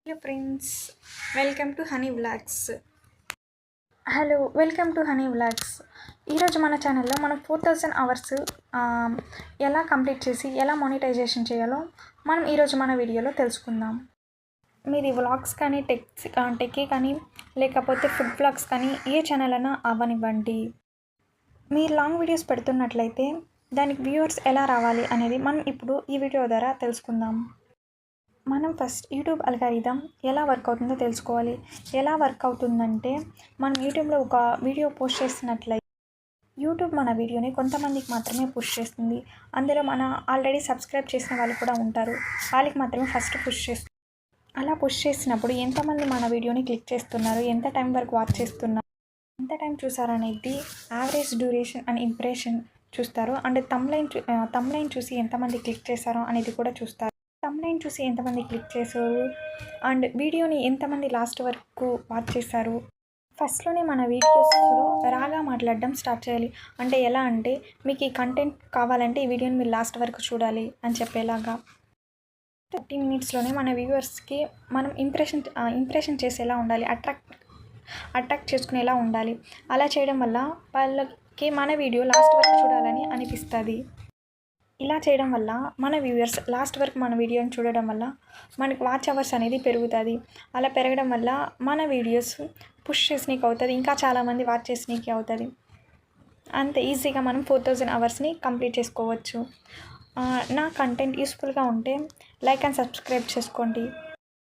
Hello friends, welcome to honey vlogs. Welcome to honey vlogs. ఈరోజు మన ఛానల్లో మనం 4000 అవర్స్ ఎలా కంప్లీట్ చేసి ఎలా మానిటైజేషన్ చేయాలో మనం ఈరోజు మన వీడియోలో తెలుసుకుందాం. మీది వ్లాగ్స్ కానీ టెక్కీ కానీ లేకపోతే ఫుడ్ వ్లాగ్స్ కానీ ఏ ఛానల్ అయినా అవ్వనివ్వండి. మీరు లాంగ్ వీడియోస్ పెడుతున్నట్లయితే దానికి వ్యూవర్స్ ఎలా రావాలి అనేది మనం ఇప్పుడు ఈ వీడియో ద్వారా తెలుసుకుందాం. మనం ఫస్ట్ యూట్యూబ్ అల్గారిథం ఎలా వర్క్ అవుతుందో తెలుసుకోవాలి. ఎలా వర్క్ అవుతుందంటే, మనం యూట్యూబ్లో ఒక వీడియో పోస్ట్ చేస్తున్నట్లయితే యూట్యూబ్ మన వీడియోని కొంతమందికి మాత్రమే పుష్ చేస్తుంది. అందులో మన ఆల్రెడీ సబ్స్క్రైబ్ చేసిన వాళ్ళు కూడా ఉంటారు. వాళ్ళకి మాత్రమే ఫస్ట్ పుష్ చేస్తుంది. అలా పుష్ చేసినప్పుడు ఎంతమంది మన వీడియోని క్లిక్ చేస్తున్నారు, ఎంత టైం వరకు వాచ్ చేస్తున్నారు, ఎంత టైం చూసారనేది యావరేజ్ డ్యూరేషన్ అండ్ ఇంప్రెషన్ చూస్తారు. అండ్ తమ్లైన్ చూసి ఎంతమంది క్లిక్ చేశారో అనేది కూడా చూస్తారు. తమ్లైన్ చూసి ఎంతమంది క్లిక్ చేశారు అండ్ వీడియోని ఎంతమంది లాస్ట్ వరకు వాచ్ చేశారు. ఫస్ట్లోనే మన వీడియోస్లో రాగా మాట్లాడడం స్టార్ట్ చేయాలి. అంటే ఎలా అంటే, మీకు ఈ కంటెంట్ కావాలంటే ఈ వీడియోని మీరు లాస్ట్ వరకు చూడాలి అని చెప్పేలాగా 30 మినిట్స్లోనే మన వ్యూవర్స్కి మనం ఇంప్రెషన్ చేసేలా ఉండాలి, అట్రాక్ట్ చేసుకునేలా ఉండాలి. అలా చేయడం వల్ల వాళ్ళకి మన వీడియో లాస్ట్ వరకు చూడాలని అనిపిస్తుంది. ఇలా చేయడం వల్ల మన వ్యూవర్స్ లాస్ట్ వరకు మన వీడియోని చూడడం వల్ల మనకి వాచ్ అవర్స్ అనేది పెరుగుతుంది. అలా పెరగడం వల్ల మన వీడియోస్ పుష్ చేసినీకి అవుతుంది, ఇంకా చాలామంది వాచ్ చేసినీకి అవుతుంది. అంత ఈజీగా మనం 4000 అవర్స్ని కంప్లీట్ చేసుకోవచ్చు. నా కంటెంట్ యూస్ఫుల్గా ఉంటే లైక్ అండ్ సబ్స్క్రైబ్ చేసుకోండి.